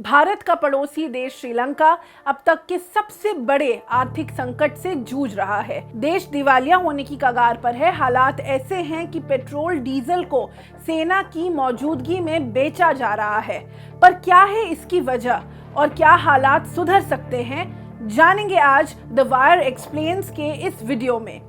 भारत का पड़ोसी देश श्रीलंका अब तक के सबसे बड़े आर्थिक संकट से जूझ रहा है। देश दिवालिया होने की कगार पर है। हालात ऐसे हैं कि पेट्रोल डीजल को सेना की मौजूदगी में बेचा जा रहा है। पर क्या है इसकी वजह और क्या हालात सुधर सकते हैं, जानेंगे आज द वायर एक्सप्लेन्स के इस वीडियो में।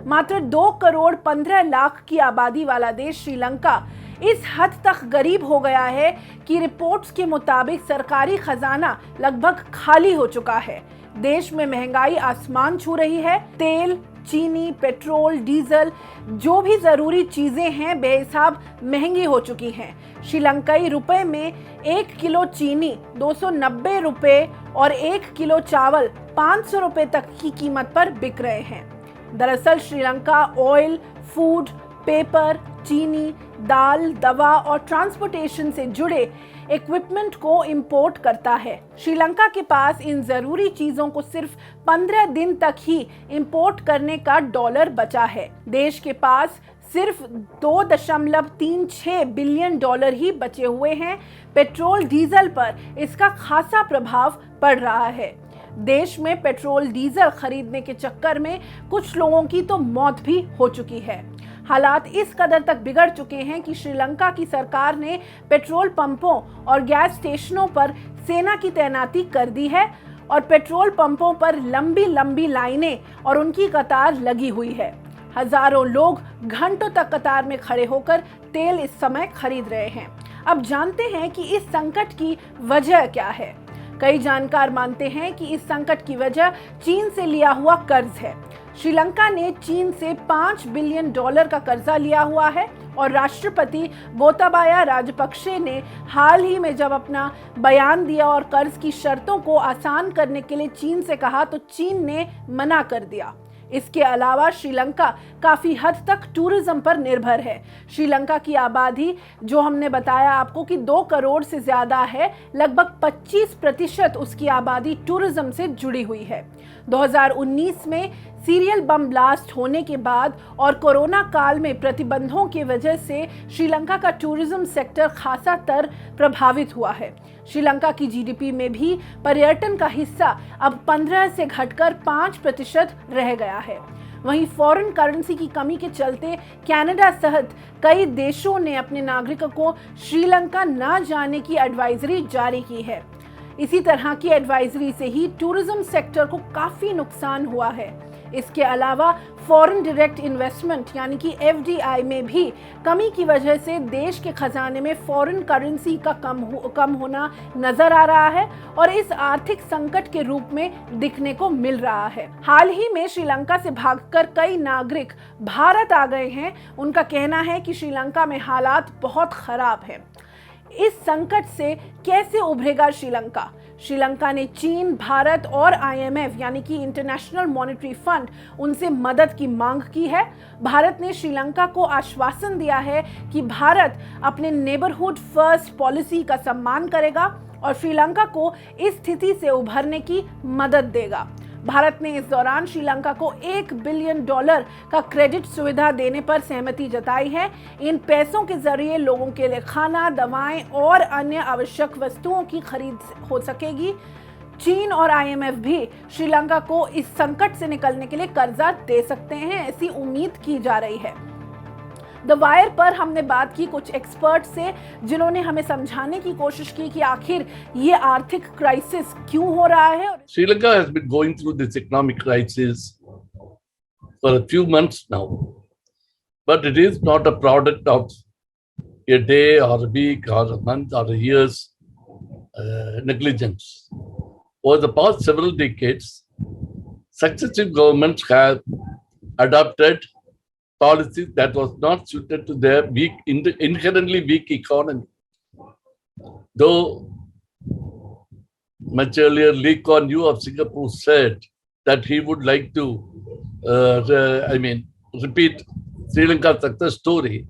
मात्र 2 करोड़ 15 लाख की आबादी वाला देश श्रीलंका इस हद तक गरीब हो गया है कि रिपोर्ट्स के मुताबिक सरकारी खजाना लगभग खाली हो चुका है। देश में महंगाई आसमान छू रही है। तेल, चीनी, पेट्रोल, डीजल, जो भी जरूरी चीजें हैं बेहिसाब महंगी हो चुकी हैं। श्रीलंकाई रुपए में 1 किलो चीनी 290 रुपए और 1 किलो चावल 500 रुपए तक की कीमत पर बिक रहे हैं। दरअसल श्रीलंका ऑयल, फूड, पेपर, चीनी, दाल, दवा और ट्रांसपोर्टेशन से जुड़े इक्विपमेंट को इंपोर्ट करता है। श्रीलंका के पास इन जरूरी चीजों को सिर्फ 15 दिन तक ही इंपोर्ट करने का डॉलर बचा है। देश के पास सिर्फ 2.36 बिलियन डॉलर ही बचे हुए हैं। पेट्रोल डीजल पर इसका खासा प्रभाव पड़ रहा है। देश में पेट्रोल डीजल खरीदने के चक्कर में कुछ लोगों की तो मौत भी हो चुकी है। हालात इस कदर तक बिगड़ चुके हैं कि श्रीलंका की सरकार ने पेट्रोल पंपों और गैस स्टेशनों पर सेना की तैनाती कर दी है और पेट्रोल पंपों पर लंबी लंबी लाइनें और उनकी कतार लगी हुई है। हजारों लोग घंटों तक कतार में खड़े होकर तेल इस समय खरीद रहे हैं। अब जानते हैं कि इस संकट की वजह क्या है। कई जानकार मानते हैं कि इस संकट की वजह चीन से लिया हुआ कर्ज है। श्रीलंका ने चीन से 5 बिलियन डॉलर का कर्जा लिया हुआ है और राष्ट्रपति गोताबाया राजपक्षे ने हाल ही में जब अपना बयान दिया और कर्ज की शर्तों को आसान करने के लिए चीन से कहा तो चीन ने मना कर दिया। इसके अलावा श्रीलंका काफी हद तक टूरिज्म पर निर्भर है। श्रीलंका की आबादी, जो हमने बताया आपको कि 2 करोड़ से ज्यादा है, लगभग 25% उसकी आबादी टूरिज्म से जुड़ी हुई है। 2019 में सीरियल बम ब्लास्ट होने के बाद और कोरोना काल में प्रतिबंधों की वजह से श्रीलंका का टूरिज्म सेक्टर खासा तर प्रभावित हुआ है। श्रीलंका की जीडीपी में भी पर्यटन का हिस्सा अब 15 से घटकर 5% रह गया है। वहीं फॉरेन करेंसी की कमी के चलते कनाडा सहित कई देशों ने अपने नागरिकों को श्रीलंका न जाने की एडवाइजरी जारी की है। इसी तरह की एडवाइजरी से ही टूरिज्म सेक्टर को काफी नुकसान हुआ है। इसके अलावा फॉरेन डायरेक्ट इन्वेस्टमेंट यानी कि एफडीआई में भी कमी की वजह से देश के खजाने में फॉरेन करेंसी का कम होना नजर आ रहा है और इस आर्थिक संकट के रूप में दिखने को मिल रहा है। हाल ही में श्रीलंका से भागकर कई नागरिक भारत आ गए हैं। उनका कहना है कि श्रीलंका में हालात बहुत खराब है। इस संकट से कैसे उभरेगा श्रीलंका? श्रीलंका ने चीन, भारत और आईएमएफ यानी कि इंटरनेशनल मॉनेटरी फंड उनसे मदद की मांग की है। भारत ने श्रीलंका को आश्वासन दिया है कि भारत अपने नेबरहुड फर्स्ट पॉलिसी का सम्मान करेगा और श्रीलंका को इस स्थिति से उभरने की मदद देगा। भारत ने इस दौरान श्रीलंका को 1 बिलियन डॉलर का क्रेडिट सुविधा देने पर सहमति जताई है। इन पैसों के जरिए लोगों के लिए खाना, दवाएं और अन्य आवश्यक वस्तुओं की खरीद हो सकेगी। चीन और आईएमएफ भी श्रीलंका को इस संकट से निकलने के लिए कर्जा दे सकते हैं, ऐसी उम्मीद की जा रही है। द वायर पर हमने बात की कुछ एक्सपर्ट से, जिन्होंने हमें समझाने की कोशिश की कि आखिर ये आर्थिक क्राइसिस क्यों हो रहा है। Sri Lanka has been going through this economic crisis for a few months now, but it is not a product of a day or a week or a month or a year's negligence. Over the past several decades, successive governments have adopted policies that was not suited to their inherently weak economy. Though much earlier, Lee Kuan Yew of Singapore said that he would like to, repeat Sri Lanka's success story.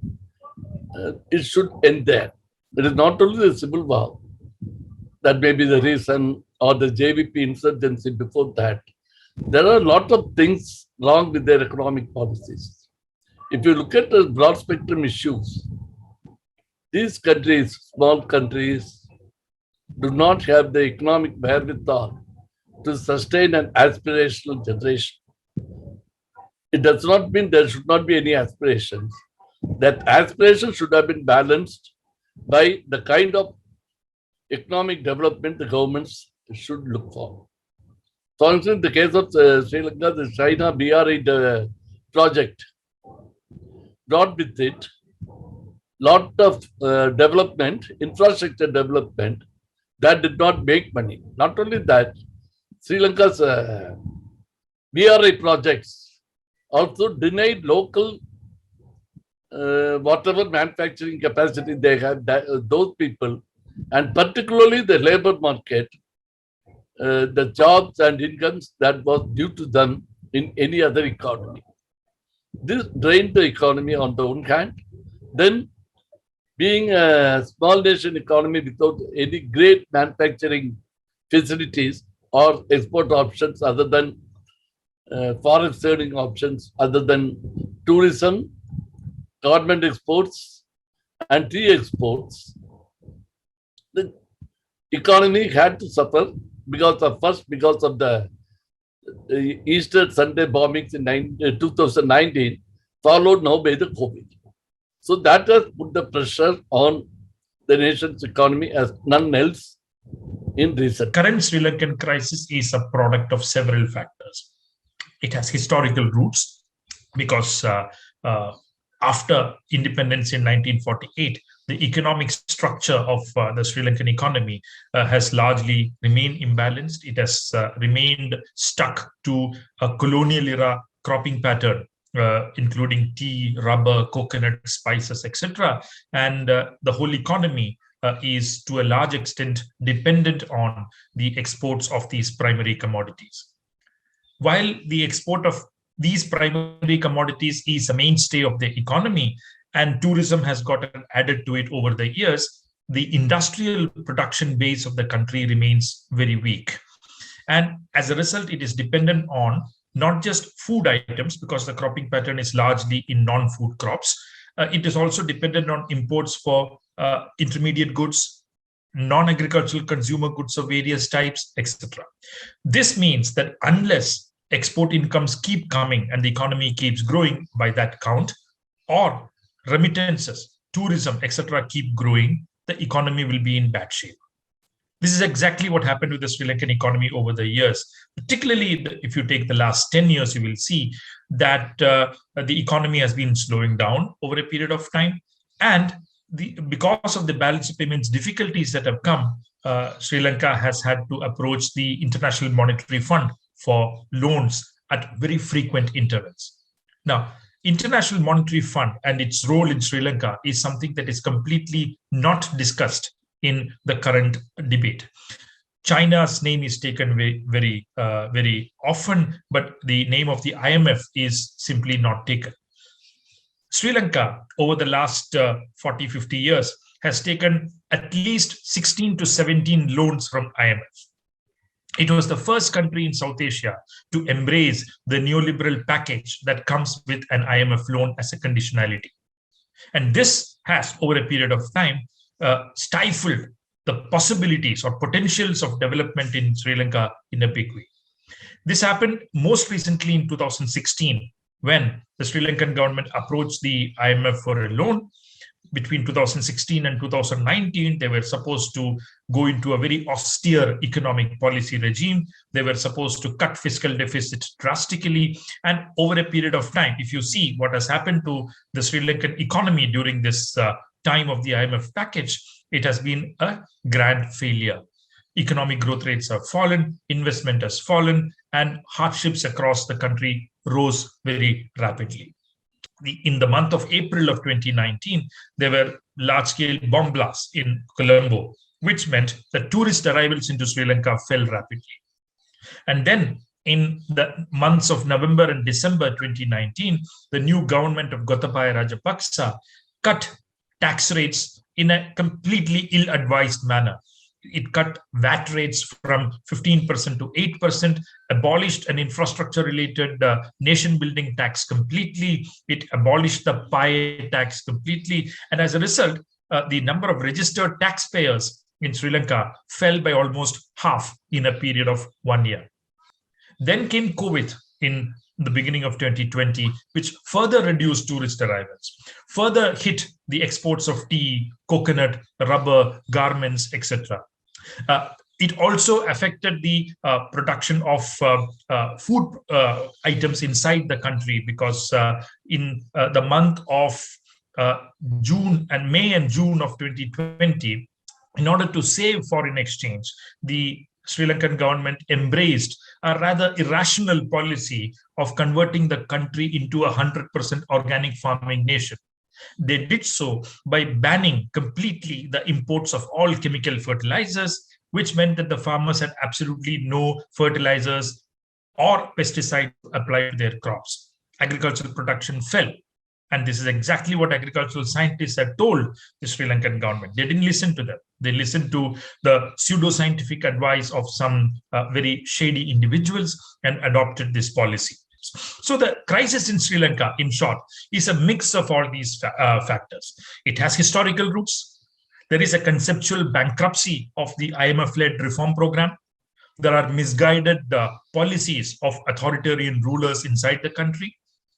It should end there. It is not only the civil war that may be the reason, or the JVP insurgency before that. There are a lot of things wrong with their economic policies. if you look at the broad spectrum issues, these countries, small countries, do not have the economic wherewithal to sustain an aspirational generation. It does not mean there should not be any aspirations. That aspiration should have been balanced by the kind of economic development the governments should look for. For instance, in the case of Sri Lanka, the China BRI project brought with it lot of development, infrastructure development that did not make money. Not only that, Sri Lanka's BRI projects also denied local whatever manufacturing capacity they had, those people, and particularly the labor market, the jobs and incomes that was due to them in any other economy. This drained the economy on the one hand. Then, being a small nation economy without any great manufacturing facilities or export options other than foreign earning options, other than tourism, government exports, and tea exports, the economy had to suffer because of the Easter Sunday bombings in 2019, followed now by the COVID. So that has put the pressure on the nation's economy as none else in recent. Current Sri Lankan crisis is a product of several factors. It has historical roots because after independence in 1948, the economic structure of the Sri Lankan economy has largely remained imbalanced. It has remained stuck to a colonial era cropping pattern, including tea, rubber, coconut, spices, etc. And the whole economy is to a large extent dependent on the exports of these primary commodities. While the export of these primary commodities is a mainstay of the economy, and tourism has gotten added to it over the years, the industrial production base of the country remains very weak. And as a result, it is dependent on not just food items, because the cropping pattern is largely in non-food crops. It is also dependent on imports for intermediate goods, non-agricultural consumer goods of various types, etc. This means that unless export incomes keep coming and the economy keeps growing by that count, or remittances, tourism, etc. keep growing, the economy will be in bad shape. This is exactly what happened with the Sri Lankan economy over the years. Particularly if you take the last 10 years, you will see that the economy has been slowing down over a period of time. And because of the balance of payments difficulties that have come, Sri Lanka has had to approach the International Monetary Fund for loans at very frequent intervals. Now, International Monetary Fund and its role in Sri Lanka is something that is completely not discussed in the current debate. China's name is taken very often, but the name of the IMF is simply not taken. Sri Lanka, over the last 40, 50 years, has taken at least 16 to 17 loans from IMF. It was the first country in South Asia to embrace the neoliberal package that comes with an IMF loan as a conditionality. And this has, over a period of time, stifled the possibilities or potentials of development in Sri Lanka in a big way. This happened most recently in 2016, when the Sri Lankan government approached the IMF for a loan. Between 2016 and 2019, they were supposed to go into a very austere economic policy regime. They were supposed to cut fiscal deficit drastically. And over a period of time, if you see what has happened to the Sri Lankan economy during this time of the IMF package, it has been a grand failure. Economic growth rates have fallen, investment has fallen, and hardships across the country rose very rapidly. In the month of April of 2019, there were large-scale bomb blasts in Colombo, which meant that tourist arrivals into Sri Lanka fell rapidly. And then in the months of November and December 2019, the new government of Gotabaya Rajapaksa cut tax rates in a completely ill-advised manner. it cut VAT rates from 15% to 8%, abolished an infrastructure-related nation-building tax completely. It abolished the PAI tax completely. And as a result, the number of registered taxpayers in Sri Lanka fell by almost half in a period of 1 year. Then came COVID in the beginning of 2020, which further reduced tourist arrivals, further hit the exports of tea, coconut, rubber, garments, etc. It also affected the production of food items inside the country, because in the month of May and June of 2020, in order to save foreign exchange, the Sri Lankan government embraced a rather irrational policy of converting the country into a 100% organic farming nation. They did so by banning completely the imports of all chemical fertilizers, which meant that the farmers had absolutely no fertilizers or pesticides applied to their crops. Agricultural production fell. And this is exactly what agricultural scientists had told the Sri Lankan government. They didn't listen to them. They listened to the pseudo-scientific advice of some very shady individuals and adopted this policy. So the crisis in Sri Lanka, in short, is a mix of all these factors. It has historical roots. There is a conceptual bankruptcy of the IMF-led reform program. There are misguided policies of authoritarian rulers inside the country.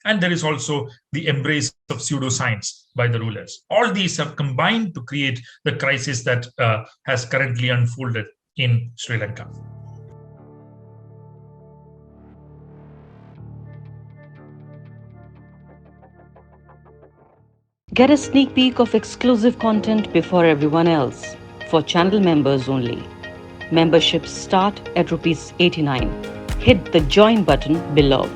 And there is also the embrace of pseudoscience by the rulers. All these have combined to create the crisis that has currently unfolded in Sri Lanka. Get a sneak peek of exclusive content before everyone else for channel members only. Memberships start at ₹89. Hit the join button below.